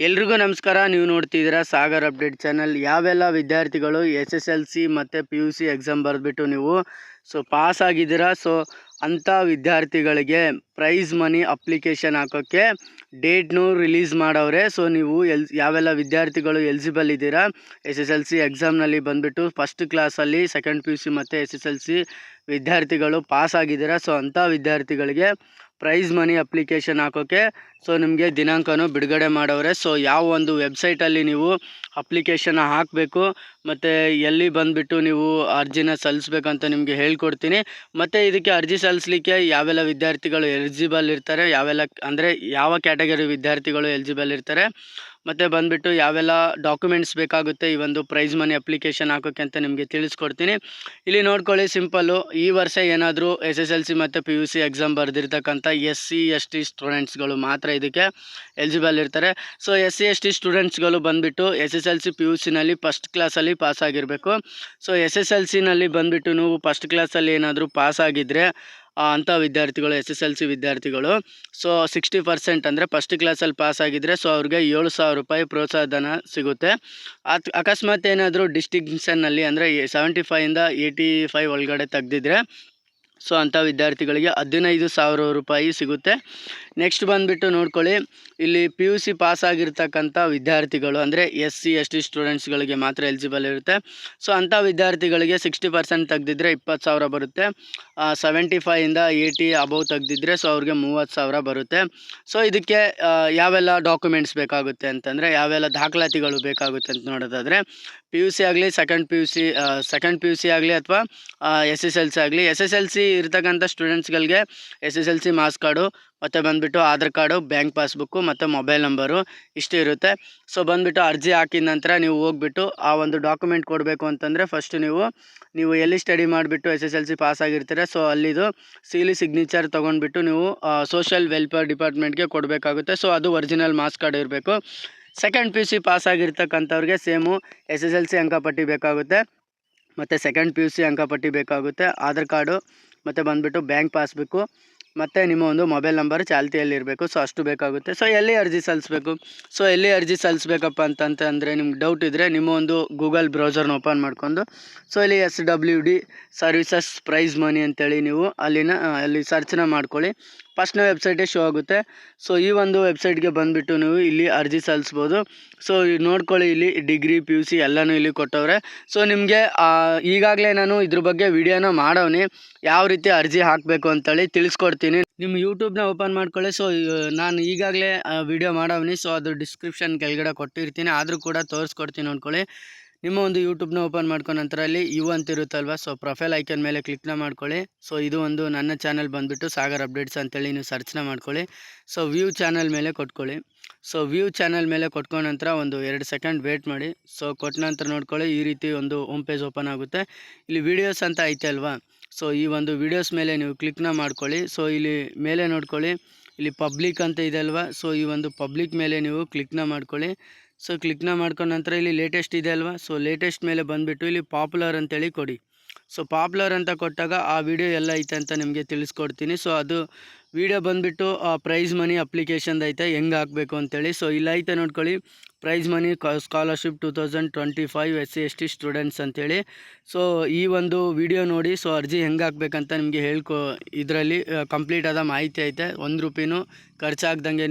ಎಲ್ರಿಗೂ ನಮಸ್ಕಾರ. ನೀವು ನೋಡ್ತಿದ್ದೀರಾ ಸಾಗರ್ ಅಪ್ಡೇಟ್ ಚಾನಲ್. ಯಾವೆಲ್ಲ ವಿದ್ಯಾರ್ಥಿಗಳು SSLC ಮತ್ತು PUC ಎಕ್ಸಾಮ್ ಬರೆದ್ಬಿಟ್ಟು ನೀವು ಪಾಸ್ ಆಗಿದ್ದೀರಾ, ಅಂಥ ವಿದ್ಯಾರ್ಥಿಗಳಿಗೆ ಪ್ರೈಸ್ ಮನಿ ಅಪ್ಲಿಕೇಶನ್ ಹಾಕೋಕ್ಕೆ ಡೇಟ್ನು ರಿಲೀಸ್ ಮಾಡವ್ರೆ. ನೀವು ಯಾವೆಲ್ಲ ವಿದ್ಯಾರ್ಥಿಗಳು ಎಲಿಜಿಬಲ್ ಇದ್ದೀರಾ, SSLC ಎಕ್ಸಾಮ್ನಲ್ಲಿ ಬಂದುಬಿಟ್ಟು ಫಸ್ಟ್ ಕ್ಲಾಸಲ್ಲಿ ಸೆಕೆಂಡ್ PUC ಮತ್ತು SSLC ವಿದ್ಯಾರ್ಥಿಗಳು ಪಾಸ್ ಆಗಿದ್ದೀರಾ, ಅಂಥ ವಿದ್ಯಾರ್ಥಿಗಳಿಗೆ ಪ್ರೈಸ್ ಮನಿ ಅಪ್ಲಿಕೇಶನ್ ಹಾಕೋಕ್ಕೆ ನಿಮಗೆ ದಿನಾಂಕನೂ ಬಿಡುಗಡೆ ಮಾಡವ್ರೆ. ಯಾವ ಒಂದು ವೆಬ್ಸೈಟಲ್ಲಿ ನೀವು ಅಪ್ಲಿಕೇಶನ್ ಹಾಕಬೇಕು ಮತ್ತು ಎಲ್ಲಿ ಬಂದುಬಿಟ್ಟು ನೀವು ಅರ್ಜಿನ ಸಲ್ಲಿಸ್ಬೇಕಂತ ನಿಮಗೆ ಹೇಳ್ಕೊಡ್ತೀನಿ. ಮತ್ತು ಇದಕ್ಕೆ ಅರ್ಜಿ ಸಲ್ಲಿಸಲಿಕ್ಕೆ ಯಾವೆಲ್ಲ ವಿದ್ಯಾರ್ಥಿಗಳು ಎಲಿಜಿಬಲ್ ಇರ್ತಾರೆ, ಯಾವ ಕ್ಯಾಟಗರಿ ವಿದ್ಯಾರ್ಥಿಗಳು ಎಲಿಜಿಬಲ್ ಇರ್ತಾರೆ, ಮತ್ತು ಬಂದುಬಿಟ್ಟು ಯಾವೆಲ್ಲ ಡಾಕ್ಯುಮೆಂಟ್ಸ್ ಬೇಕಾಗುತ್ತೆ ಈ ಒಂದು ಪ್ರೈಸ್ ಮನಿ ಅಪ್ಲಿಕೇಶನ್ ಹಾಕೋಕ್ಕೆ ಅಂತ ನಿಮಗೆ ತಿಳಿಸ್ಕೊಡ್ತೀನಿ. ಇಲ್ಲಿ ನೋಡ್ಕೊಳ್ಳಿ, ಸಿಂಪಲ್ಲು. ಈ ವರ್ಷ ಏನಾದರೂ SSLC ಮತ್ತು PUC ಎಕ್ಸಾಮ್ ಬರೆದಿರ್ತಕ್ಕಂಥ SC ST ಸ್ಟೂಡೆಂಟ್ಸ್ಗಳು ಮಾತ್ರ ಇದಕ್ಕೆ ಎಲಿಜಿಬಲ್ ಇರ್ತಾರೆ. SC ST ಸ್ಟೂಡೆಂಟ್ಸ್ಗಳು ಬಂದುಬಿಟ್ಟು SSLC PUCನಲ್ಲಿ ಫಸ್ಟ್ ಕ್ಲಾಸಲ್ಲಿ ಪಾಸ್ ಆಗಿರಬೇಕು. SSLCನಲ್ಲಿ ಬಂದುಬಿಟ್ಟು ನೀವು ಫಸ್ಟ್ ಕ್ಲಾಸಲ್ಲಿ ಏನಾದರೂ ಪಾಸ್ ಆಗಿದ್ದರೆ ಅಂಥ ವಿದ್ಯಾರ್ಥಿಗಳು, SSLC ವಿದ್ಯಾರ್ಥಿಗಳು 60% ಅಂದರೆ ಫಸ್ಟ್ ಕ್ಲಾಸಲ್ಲಿ ಪಾಸ್ ಆಗಿದ್ದರೆ ಅವ್ರಿಗೆ 7,000 ರೂಪಾಯಿ ಪ್ರೋತ್ಸಾಹ ಧನ ಸಿಗುತ್ತೆ. ಅಕಸ್ಮಾತ್ ಏನಾದರೂ ಡಿಸ್ಟಿಂಕ್ಷನ್ನಲ್ಲಿ ಅಂದರೆ 75ಇಂದ 85 ಒಳಗಡೆ ತೆಗೆದಿದ್ರೆ ಅಂಥ ವಿದ್ಯಾರ್ಥಿಗಳಿಗೆ 15,000 ರೂಪಾಯಿ ಸಿಗುತ್ತೆ. ನೆಕ್ಸ್ಟ್ ಬಂದುಬಿಟ್ಟು ನೋಡ್ಕೊಳ್ಳಿ, ಇಲ್ಲಿ PUC ಪಾಸ್ ಆಗಿರ್ತಕ್ಕಂಥ ವಿದ್ಯಾರ್ಥಿಗಳು ಅಂದರೆ SC ST ಸ್ಟೂಡೆಂಟ್ಸ್ಗಳಿಗೆ ಮಾತ್ರ ಎಲಿಜಿಬಲ್ ಇರುತ್ತೆ. ಅಂಥ ವಿದ್ಯಾರ್ಥಿಗಳಿಗೆ 60% ತೆಗೆದಿದ್ರೆ 20,000 ಬರುತ್ತೆ. 75ಇಂದ 80 ಅಬೌವ್ ತೆಗೆದಿದ್ರೆ ಅವ್ರಿಗೆ 30,000 ಬರುತ್ತೆ. ಇದಕ್ಕೆ ಯಾವೆಲ್ಲ ಡಾಕ್ಯುಮೆಂಟ್ಸ್ ಬೇಕಾಗುತ್ತೆ ಅಂತಂದರೆ, ಯಾವೆಲ್ಲ ದಾಖಲಾತಿಗಳು ಬೇಕಾಗುತ್ತೆ ಅಂತ ನೋಡೋದಾದರೆ, PUC ಆಗಲಿ, ಸೆಕೆಂಡ್ PUC ಆಗಲಿ ಅಥವಾ SSLC ಆಗಲಿ, SSLC ಇರ್ತಕ್ಕಂಥ ಸ್ಟೂಡೆಂಟ್ಸ್ಗಳಿಗೆ SSLC ಮಾರ್ಕ್ಸ್ ಕಾರ್ಡು ಮತ್ತು ಬಂದುಬಿಟ್ಟು ಆಧಾರ್ ಕಾರ್ಡು, ಬ್ಯಾಂಕ್ ಪಾಸ್ಬುಕ್ಕು ಮತ್ತು ಮೊಬೈಲ್ ನಂಬರು ಇಷ್ಟು ಇರುತ್ತೆ. ಬಂದುಬಿಟ್ಟು ಅರ್ಜಿ ಹಾಕಿದ ನಂತರ ನೀವು ಹೋಗ್ಬಿಟ್ಟು ಆ ಒಂದು ಡಾಕ್ಯುಮೆಂಟ್ ಕೊಡಬೇಕು ಅಂತಂದರೆ, ಫಸ್ಟ್ ನೀವು ಎಲ್ಲಿ ಸ್ಟಡಿ ಮಾಡಿಬಿಟ್ಟು SSLC ಪಾಸ್ ಆಗಿರ್ತೀರ ಅಲ್ಲಿದು ಸೀಲಿ ಸಿಗ್ನೇಚರ್ ತೊಗೊಂಡ್ಬಿಟ್ಟು ನೀವು ಸೋಷಲ್ ವೆಲ್ಫೇರ್ ಡಿಪಾರ್ಟ್ಮೆಂಟ್ಗೆ ಕೊಡಬೇಕಾಗುತ್ತೆ. ಅದು ಒರಿಜಿನಲ್ ಮಾರ್ಕ್ಸ್ ಕಾರ್ಡ್ ಇರಬೇಕು. ಸೆಕೆಂಡ್ PUC ಪಾಸ್ ಆಗಿರ್ತಕ್ಕಂಥವ್ರಿಗೆ ಸೇಮು SSLC ಅಂಕಪಟ್ಟಿ ಬೇಕಾಗುತ್ತೆ ಮತ್ತು ಸೆಕೆಂಡ್ PUC ಅಂಕಪಟ್ಟಿ ಬೇಕಾಗುತ್ತೆ, ಆಧಾರ್ ಕಾರ್ಡು ಮತ್ತು ಬಂದುಬಿಟ್ಟು ಬ್ಯಾಂಕ್ ಪಾಸ್ಬುಕ್ಕು ಮತ್ತು ನಿಮ್ಮ ಒಂದು ಮೊಬೈಲ್ ನಂಬರ್ ಚಾಲ್ತಿಯಲ್ಲಿರಬೇಕು. ಅಷ್ಟು ಬೇಕಾಗುತ್ತೆ. ಎಲ್ಲಿ ಅರ್ಜಿ ಸಲ್ಲಿಸಬೇಕು? ಎಲ್ಲಿ ಅರ್ಜಿ ಸಲ್ಲಿಸ್ಬೇಕಪ್ಪ ಅಂತಂದರೆ ನಿಮ್ಗೆ ಡೌಟ್ ಇದ್ದರೆ ನಿಮ್ಮ ಒಂದು ಗೂಗಲ್ ಬ್ರೌಸರ್ನ ಓಪನ್ ಮಾಡ್ಕೊಂಡು ಇಲ್ಲಿ SWD ಸರ್ವಿಸಸ್ ಪ್ರೈಸ್ ಮನಿ ಅಂತೇಳಿ ನೀವು ಅಲ್ಲಿ ಸರ್ಚ್ನ ಮಾಡ್ಕೊಳ್ಳಿ. ಫಸ್ಟ್ನೇ ವೆಬ್ಸೈಟೇ ಶೋ ಆಗುತ್ತೆ. ಈ ಒಂದು ವೆಬ್ಸೈಟ್ಗೆ ಬಂದುಬಿಟ್ಟು ನೀವು ಇಲ್ಲಿ ಅರ್ಜಿ ಸಲ್ಲಿಸ್ಬೋದು. ನೋಡ್ಕೊಳ್ಳಿ, ಇಲ್ಲಿ ಡಿಗ್ರಿ PUC ಎಲ್ಲನೂ ಇಲ್ಲಿ ಕೊಟ್ಟವ್ರೆ. ನಿಮಗೆ ಈಗಾಗಲೇ ನಾನು ಇದ್ರ ಬಗ್ಗೆ ವಿಡಿಯೋನ ಮಾಡವ್ನಿ, ಯಾವ ರೀತಿ ಅರ್ಜಿ ಹಾಕಬೇಕು ಅಂತೇಳಿ ತಿಳಿಸ್ಕೊಡ್ತೀನಿ. ನಿಮ್ಮ ಯೂಟ್ಯೂಬ್ನ ಓಪನ್ ಮಾಡ್ಕೊಳ್ಳಿ. ನಾನು ಈಗಾಗಲೇ ವಿಡಿಯೋ ಮಾಡವ್ನಿ, ಅದು ಡಿಸ್ಕ್ರಿಪ್ಷನ್ ಕೆಳಗಡೆ ಕೊಟ್ಟಿರ್ತೀನಿ, ಆದರೂ ಕೂಡ ತೋರಿಸ್ಕೊಡ್ತೀನಿ. ನೋಡ್ಕೊಳ್ಳಿ, ನಿಮ್ಮ ಒಂದು ಯೂಟ್ಯೂಬ್ನ ಓಪನ್ ಮಾಡ್ಕೊಂಡು ನಂತರ ಅಲ್ಲಿ ಅಂತ ಇರುತ್ತಲ್ವ, ಪ್ರೊಫೈಲ್ ಐಕನ್ ಮೇಲೆ ಕ್ಲಿಕ್ನ ಮಾಡ್ಕೊಳ್ಳಿ. ಇದು ಒಂದು ನನ್ನ ಚಾನಲ್ ಬಂದುಬಿಟ್ಟು ಸಾಗರ್ ಅಪ್ಡೇಟ್ಸ್ ಅಂತೇಳಿ ನೀವು ಸರ್ಚ್ನ ಮಾಡ್ಕೊಳ್ಳಿ. ವ್ಯೂ ಚಾನಲ್ ಮೇಲೆ ಕೊಟ್ಕೊಳ್ಳಿ. ವ್ಯೂ ಚಾನಲ್ ಮೇಲೆ ಕೊಟ್ಕೊಂಡ ನಂತರ ಒಂದು 2 ಸೆಕೆಂಡ್ ವೇಟ್ ಮಾಡಿ. ಕೊಟ್ಟ ನಂತರ ನೋಡ್ಕೊಳ್ಳಿ, ಈ ರೀತಿ ಒಂದು ಹೋಮ್ ಪೇಜ್ ಓಪನ್ ಆಗುತ್ತೆ. ಇಲ್ಲಿ ವೀಡಿಯೋಸ್ ಅಂತ ಐತೆ ಅಲ್ವಾ, ಈ ಒಂದು ವೀಡಿಯೋಸ್ ಮೇಲೆ ನೀವು ಕ್ಲಿಕ್ನ ಮಾಡ್ಕೊಳ್ಳಿ. ಇಲ್ಲಿ ಮೇಲೆ ನೋಡ್ಕೊಳ್ಳಿ, ಇಲ್ಲಿ ಪಬ್ಲಿಕ್ ಅಂತ ಇದೆ ಅಲ್ವಾ, ಈ ಒಂದು ಪಬ್ಲಿಕ್ ಮೇಲೆ ನೀವು ಕ್ಲಿಕ್ನ ಮಾಡ್ಕೊಳ್ಳಿ. ಕ್ಲಿಕ್ನ ಮಾಡ್ಕೊಂಡ ನಂತರ ಇಲ್ಲಿ ಲೇಟೆಸ್ಟ್ ಇದೆ ಅಲ್ವಾ, ಲೇಟೆಸ್ಟ್ ಮೇಲೆ ಬಂದುಬಿಟ್ಟು ಇಲ್ಲಿ ಪಾಪ್ಯುಲರ್ ಅಂತೇಳಿ ಕೊಡಿ. ಪಾಪ್ಯುಲರ್ ಅಂತ ಕೊಟ್ಟಾಗ ಆ ವಿಡಿಯೋ ಎಲ್ಲ ಐತೆ ಅಂತ ನಿಮಗೆ ತಿಳಿಸ್ಕೊಡ್ತೀನಿ. ಅದು ವಿಡಿಯೋ ಬಂದುಬಿಟ್ಟು ಪ್ರೈಸ್ ಮನಿ ಅಪ್ಲಿಕೇಶನ್ ಐತೆ, ಹೆಂಗೆ ಹಾಕಬೇಕು ಅಂತೇಳಿ. ಇಲ್ಲ ಐತೆ ನೋಡ್ಕೊಳ್ಳಿ, prize money scholarship 2025 SC ST students ಅಂತೇಳಿ. ಈ ಒಂದು ವಿಡಿಯೋ ನೋಡಿ ಅರ್ಜಿ ಹೆಂಗೆ ಹಾಕ್ಬೇಕಂತ ನಿಮಗೆ ಇದರಲ್ಲಿ ಕಂಪ್ಲೀಟ್ ಆದ ಮಾಹಿತಿ ಐತೆ. 1 ರೂಪಾಯಿನೂ ಖರ್ಚಾಗ್ದಂಗೆ